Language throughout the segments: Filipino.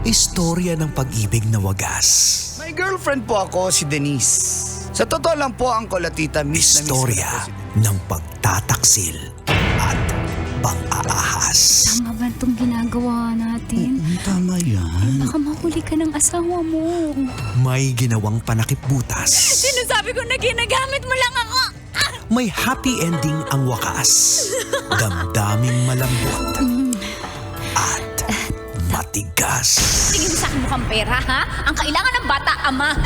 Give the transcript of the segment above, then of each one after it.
Istorya ng pag-ibig na wagas. May girlfriend po ako, si Denise. Sa totoo lang po, ang kolatita, miss na miss ko na Istorya po si Denise. ng pagtataksil at pang-aahas. Tama ba itong ginagawa natin? Tama yan. Baka mahuli ka ng asawa mo. May ginawang panakip butas. Sinasabi ko na ginagamit mo lang ako. May happy ending ang wakas. Damdaming malambot. At matigas. Tingin mo sa akin mukhang pera, ha? Ang kailangan ng bata, ama.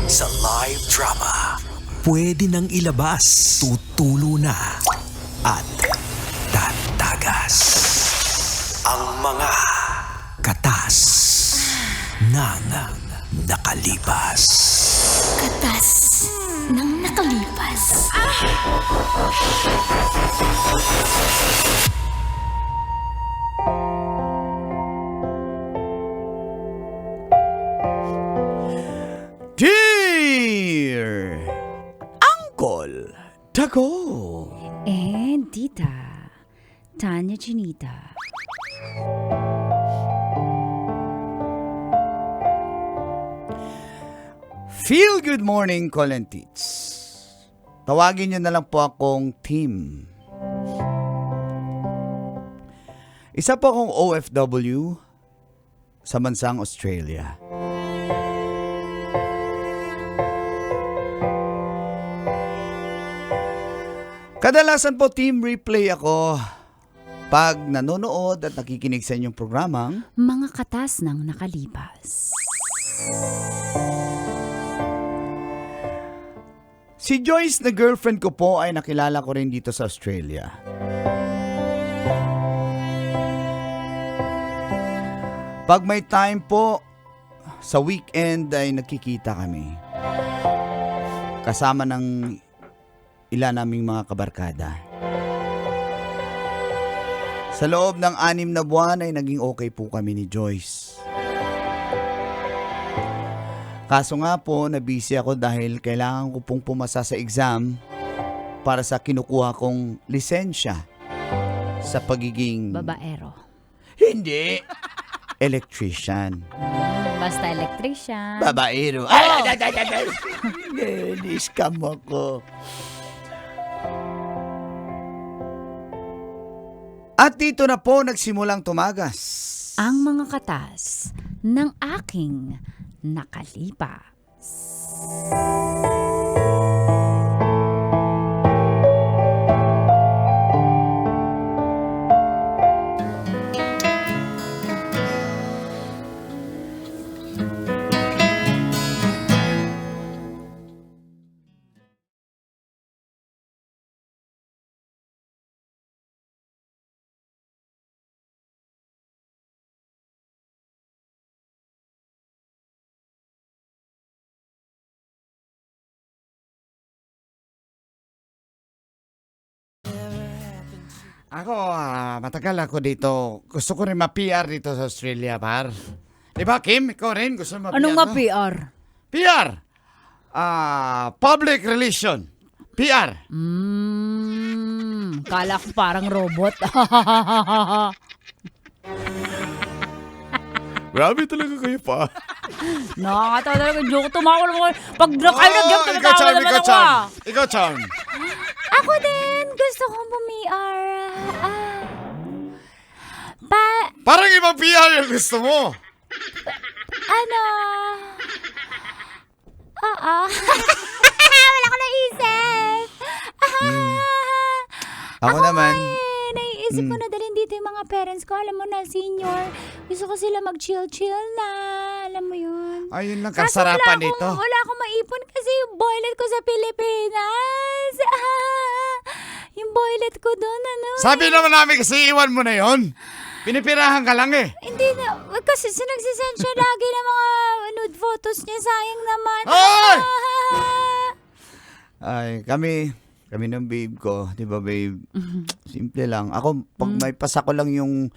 Sa live drama, pwede nang ilabas, tutulo na, at tatagas. Ang mga katas ng nakalipas. Katas ng nakalipas. Dear Uncle Dago. And Tita Tanya Chinita. Feel good morning, Colentits. Tawagin niyo na lang po akong Tim. Isa po akong OFW sa bansang Australia. Kadalasan po team replay ako pag nanonood at nakikinig sa inyong programang Mga katas ng nakalipas. si Joyce na girlfriend ko po ay nakilala ko rin dito sa Australia. Pag may time po, sa weekend ay nagkikita kami. Kasama ng ilan naming mga kabarkada. Sa loob ng 6 na buwan ay naging okay po kami ni Joyce. Kaso nga po, nabisi ako dahil kailangan ko pong pumasa sa exam para sa kinukuha kong lisensya sa pagiging... Babaero. Hindi! Electrician. Basta electrician. Babaero. Ay! Ni-scam ako. At dito na po nagsimulang tumagas. Ang mga katas ng aking nakalipas. Ako, matagal ako dito. Gusto ko rin ma-PR dito sa Australia, par. Di ba, Kim? Ikaw rin gusto ma-PR? Anong nga no? PR? PR! Public relation. PR. Kala ko parang robot. Grabe talaga kayo pa. Nakakatawa talaga. Joke, tumawa naman. Pag kayo nag-jump, ikaw, tumatawa Charm, naman ikaw, ako. Charm. Ikaw, Charm. Ako din. Gusto kong bumi-R. Parang ibang PR yung gusto mo. Ano? Wala ko naisip. Ako naman. Naiisip ko na dalhin dito yung mga parents ko. Alam mo na, senior. Gusto ko sila mag-chill-chill na. Alam mo yun. Ayun lang Kaso kasarapan nito. Wala akong maipon kasi yung boylet ko sa Pilipinas. Yung boylet ko doon, ano. Sabi naman namin kasi iwan mo na yon. Pinipirahan ka lang eh. Hindi na. Kasi nagsisend siya lagi ng mga nude photos niya. Sayang naman. Ay! Ay, kami ng babe ko, di ba babe? Simple lang. Ako, pag may pasa ko lang yung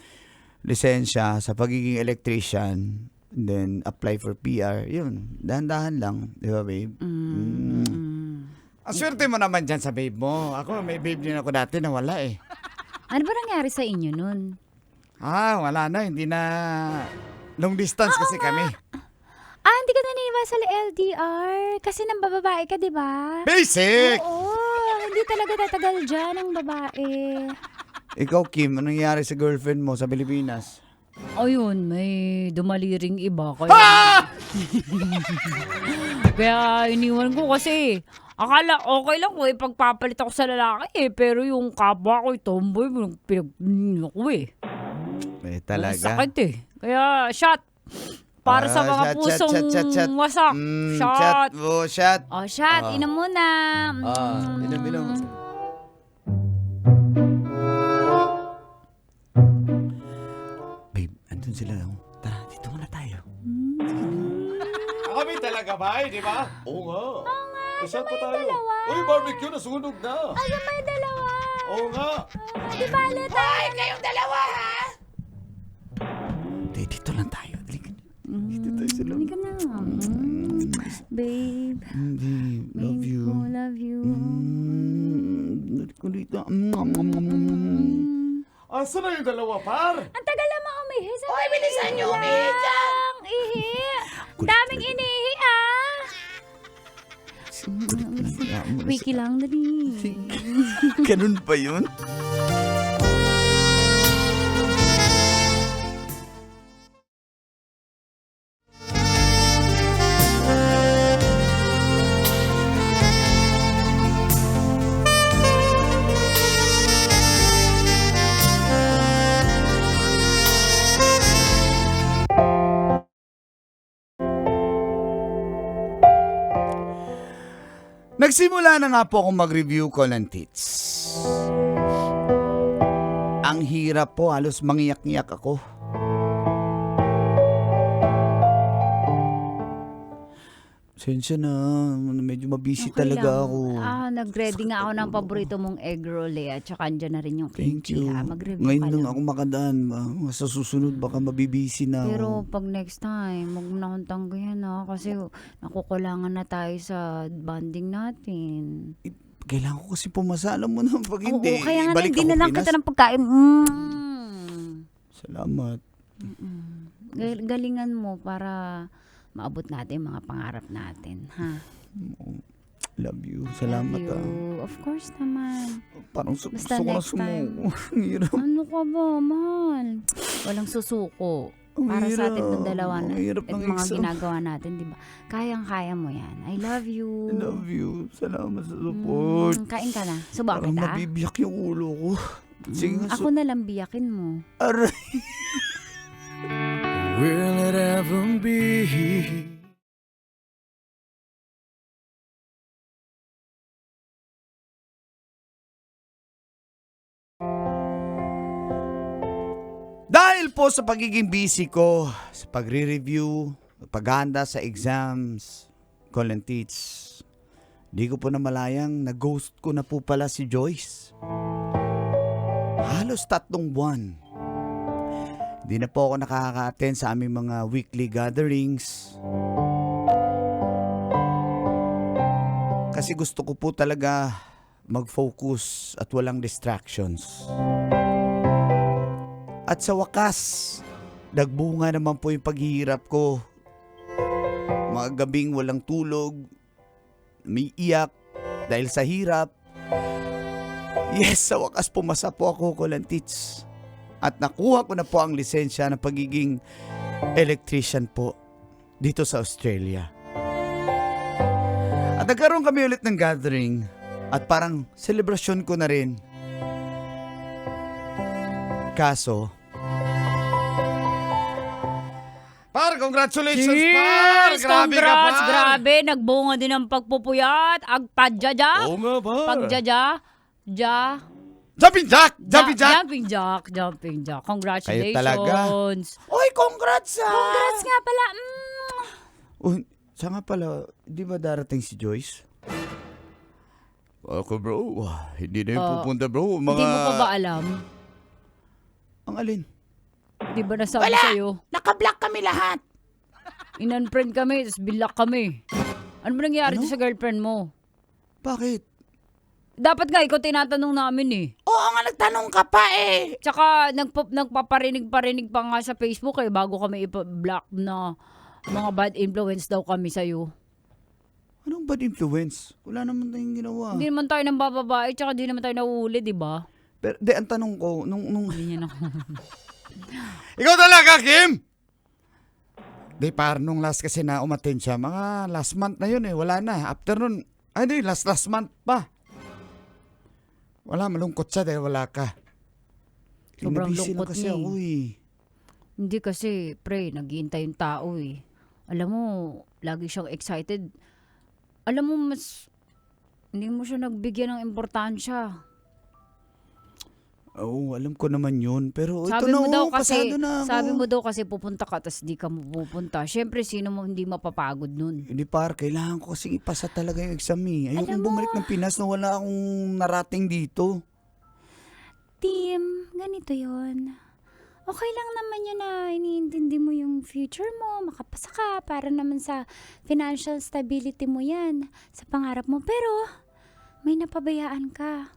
lisensya sa pagiging electrician, then apply for PR, yun, dahan-dahan lang, di ba babe? Ang swerte mo naman dyan sa babe mo. Ako, may babe din ako dati na wala eh. Ano ba nangyari sa inyo nun? Wala na, hindi na Long distance kasi kami. Hindi ka naniniwala sa LDR. Kasi nang bababae ka, di ba? Basic! Oo, hindi talaga tatagal dyan ang babae. Ikaw, Kim, anong nangyari sa girlfriend mo sa Pilipinas? Ayun, may dumaliring iba. Kaya, kaya iniwan ko kasi akala okay lang ko pagpapalit ako sa lalaki pero yung kapwa ko, tomboy, pinag ko Talaga. Sakit Kaya, shot. Para sa mga pusong wasak. Shot. Shot. Shot. Inom muna. Inom. Babe, andun sila. Tara, dito muna tayo. Kami talaga ba, di ba? Oo nga. Isa pa tayo. Uy, barbecue, nasunog na. May dalawa. Oo nga. Di bale tayo. Kayong dalawa, ha? Dito lang tayo. Dito tayo sa loob. Hindi ka na. Babe. Babe, love you. Ko, love you. Dito. Asa na yung dalawa, par? Ang tagal naman umihi. Oy, bilisan niyo, umihi dyan. Ihi. Daming inihi, Wiki lang, dali. Ganun pa yun? Nagsimula na nga po akong mag-review ko ng tits. Ang hirap po, halos mangiyak-ngiyak ako. Sensya na, medyo mabisi Okay talaga lang. ako. Nag-ready nga ako ng paborito mong egg roll at saka andyan na rin yung Thank kimchi you. Mag-review Ngayon ka lang lang. ako makadaan. Sa susunod baka mabibisi na Pero ako. pag next time, huwag mo na akong tanggihan kasi nakukulangan na tayo sa bonding natin. Kailangan ko kasi pumasa. Alam mo na, pag hindi, Oo, kaya nga ibalik hindi ako na lang Pinas. kita ng pagkain. Salamat. Galingan mo para maabot natin yung mga pangarap natin, ha? Love you. Salamat Love you. Of course naman. Parang Basta gusto ko na next time. sumuko. Ang hirap. Ano ka ba, mahal? Walang susuko. Ang Para sa hirap. atin ng dalawa na. Ang hirap At ng mga exam. ginagawa natin, di ba? Kayang-kaya mo yan. I love you. I love you. Salamat sa support. Kain ka na. Suba Parang kita. mabibiyak yung ulo ko. Sige nga. Ako na lang biyakin mo. Aray. Will it ever be? Dahil po sa pagiging busy ko, sa pagre-review, paghahanda sa exams, call and teach, di ko po namalayang na-ghost ko na po pala si Joyce. Halos 3 buwan. Di na po ako nakaka-attend sa aming mga weekly gatherings. Kasi gusto ko po talaga mag-focus at walang distractions. At sa wakas, nagbunga naman po yung paghihirap ko. Mga gabing walang tulog, may iyak dahil sa hirap. Yes, sa wakas pumasa po ako Kolantits. At nakuha ko na po ang lisensya ng pagiging electrician po dito sa Australia. At nagkaroon kami ulit ng gathering at parang selebrasyon ko na rin. Kaso, Par, congratulations, par! Cheers! Grabe ka, par! Congrats! Grabe! Nagbunga din ang pagpupuyat. Agpadjaja. Oo nga, par. Pagjaja. Jumping jack! Jumping jack! Jumping jack. Jumping jack. Congratulations. Kayo talaga. Oy, congrats ah! Congrats nga pala. Oh, siya nga pala, di ba darating si Joyce? Ako bro, hindi na yung pupunta bro. Hindi mo pa ba alam? Ang alin? Di ba nasabi sa'yo? Naka-block kami lahat. In-unfriend kami, tapos bilak kami. Ano ba nangyari sa girlfriend mo? Bakit? Dapat nga, ikaw tinatanong namin eh. Oo nga, nagtanong ka pa eh. Tsaka nagpaparinig pa nga sa Facebook eh, bago kami ipa-block na mga bad influence daw kami sa'yo. Anong bad influence? Wala naman tayong ginawa. Hindi naman tayo ng bababae, tsaka di naman tayo nahuhuli, di ba? Pero, ang tanong ko, nung... Hindi niya na. Ikaw talaga, Kim! Di, parang nung last kasi na umattend siya, mga last month na yun eh, wala na. After nun, di, last month pa. Wala, malungkot siya dahil wala ka. Sobrang Nabisi lang lungkot kasi niya ako eh. Hindi kasi, pre, naghihintay yung tao eh. Alam mo, lagi siyang excited. Alam mo, hindi mo siya nagbigyan ng importansya. Oo, alam ko naman yun. Pero Sabi ito mo na, daw pasado kasi, na ako. sabi mo daw kasi pupunta ka, tas di ka pupunta. Siyempre, sino mo hindi mapapagod nun? Hindi par, kailangan ko kasi ipasa talaga yung exam eh. Ayokong Alam mo- bumalik ng Pinas na wala akong narating dito. Tim, ganito yon. Okay lang naman yun na iniintindi mo yung future mo, makapasa ka, para naman sa financial stability mo yan, sa pangarap mo. Pero, may napabayaan ka.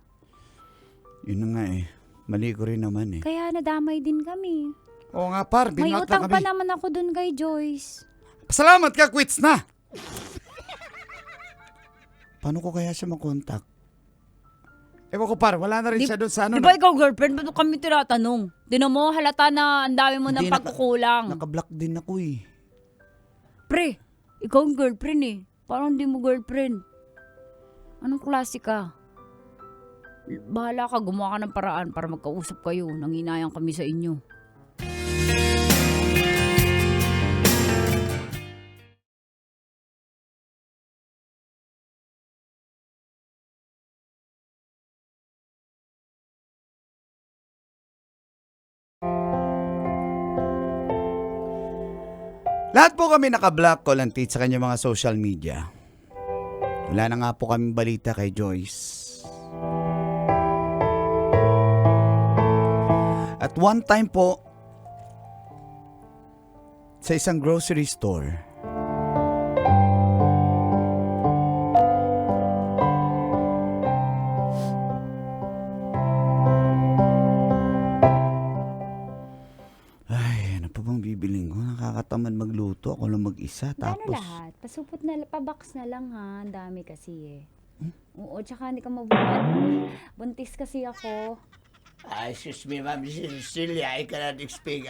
Yun na nga eh. Mali ko rin naman eh. Kaya nadamay din kami. Oo nga par, May binlock na utang kami. pa naman ako dun kay Joyce. Salamat ka, quits na! Paano ko kaya siya makontak? Ewan ko par, wala na rin Di- siya doon sa ano. Di ba ikaw, girlfriend? Ba't kami tinatanong? Tinan mo, halata na ang dami mo ng Hindi, pagkukulang. Naka-block din ako eh. Pre, ikaw ang girlfriend eh. Parang hindi mo girlfriend. Anong klase ka? Bahala ka, gumawa ka ng paraan para magkausap kayo. Nanginayang kami sa inyo. Lahat po kami naka-block ko lang sa kanyang mga social media. Wala na nga po kami balita kay Joyce. At one time po, sa isang grocery store, ay, ano pa bang bibiling ko? Nakakatamad magluto. Ako lang mag-isa. Ano Tapos, lahat? Pasupot na, pabox na lang ha. Ang dami kasi eh. Oo, tsaka hindi ka mabuhat. Buntis kasi ako. excuse me, ma'am. This is Australia. I cannot speak.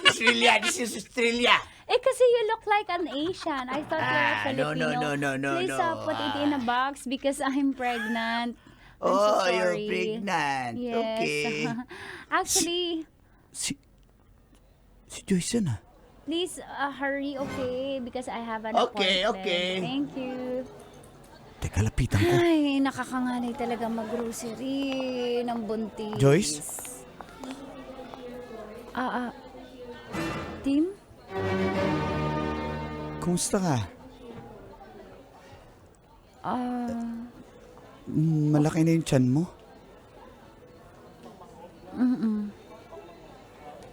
Australia, this is Australia. Eh, kasi you look like an Asian. I thought you were Filipino. no. Please put it in a box because I'm pregnant. I'm so Oh, sorry. you're pregnant. Yes. Okay. Actually, Si Joyce yan ah. please hurry, okay? Because I have an Okay, appointment. okay. Thank you. Teka, lapitan ko. Ay, nakakanganay talaga mag-grocery ng buntis. Joyce? Tim? Kumusta ka? Malaki na yung tiyan mo?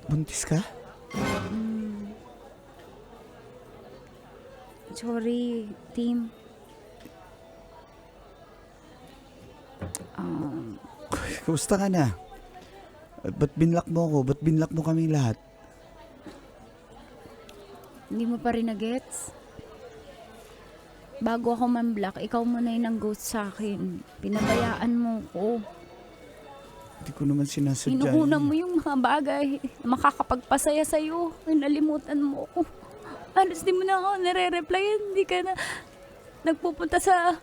Buntis ka? Sorry, Tim. Kumusta ka na? Ba't binlock mo ako? Ba't binlock mo kami lahat? Hindi mo pa rin na-gets? Bago ako man-block, ikaw muna yung nang-ghost sa akin. Pinabayaan mo ko. Hindi ko naman sinasadya. Inuuna mo yung mga bagay na makakapagpasaya sa'yo. Nalimutan mo ko. Halos di mo na ako nare-replyan. Hindi ka na nagpupunta sa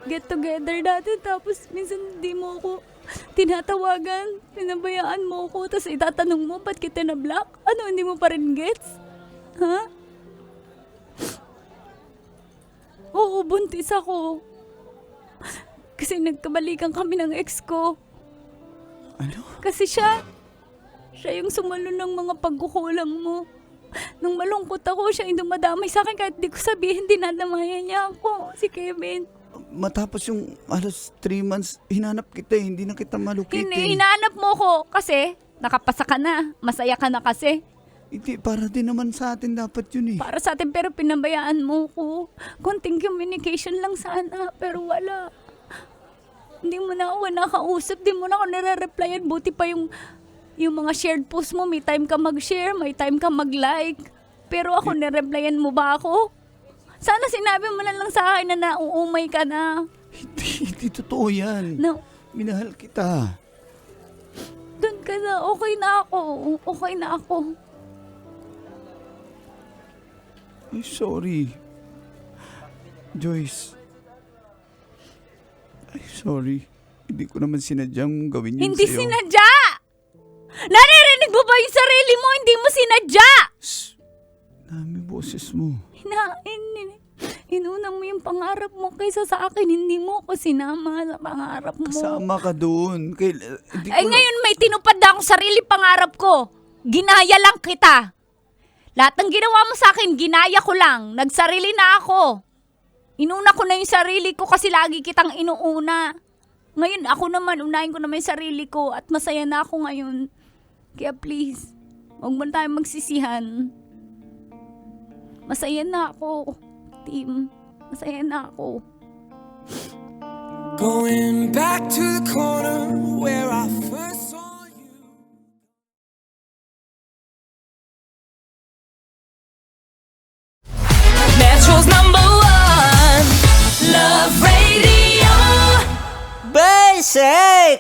get-together natin. Tapos minsan di mo ako tinatawagan. Pinabayaan mo ko. Tapos itatanong mo, ba't kita na-block? Ano, hindi mo pa rin gets? Ha? Oo, buntis ako. Kasi nagkabalikan kami ng ex ko. Ano? Kasi siya yung sumalo ng mga pagkukulang mo. Nung malungkot ako, siya yung dumadamay sa akin kahit di ko sabihin, dinadamayan niya ako, si Kevin. Matapos yung alas 3 months, hinanap kita hindi na kita malukit Hinahanap mo ko kasi nakapasa ka na, masaya ka na kasi. Hindi, para din naman sa atin dapat yun eh. Para sa atin pero pinabayaan mo ko. Konting communication lang sana, pero wala. Hindi mo na ako nakausap, di mo na ako nare-replyan. Buti pa yung mga shared post mo, may time ka mag-share, may time ka mag-like. Pero ako, nare-replyan mo ba ako? Sana sinabi mo na lang sa akin na nauumay ka na. Hindi totoo yan. No, Minahal kita. doon ka na. Okay na ako. Okay na ako. Ay, sorry. Joyce. Ay, sorry. Hindi ko naman sinadyang gawin yun Hindi sa'yo. sinadya! Naririnig mo ba yung sarili mo? Hindi mo sinadya! Shh. Dami boses mo. Inuna mo yung pangarap mo kaysa sa akin. Hindi mo ako sinama sa pangarap mo. Kasama ka doon. Ay ngayon may tinupad na akong sarili pangarap ko. Ginaya lang kita. Lahat ng ginawa mo sa akin, ginaya ko lang. Nagsarili na ako. Inuna ko na yung sarili ko kasi lagi kitang inuuna. Ngayon ako naman, unahin ko naman yung sarili ko at masaya na ako ngayon. Kaya please, huwag mo tayo magsisihan. Masaya na ako, team. Masaya na ako. Going back to the corner where I first saw you. Metro's number one, Love Radio. Basic!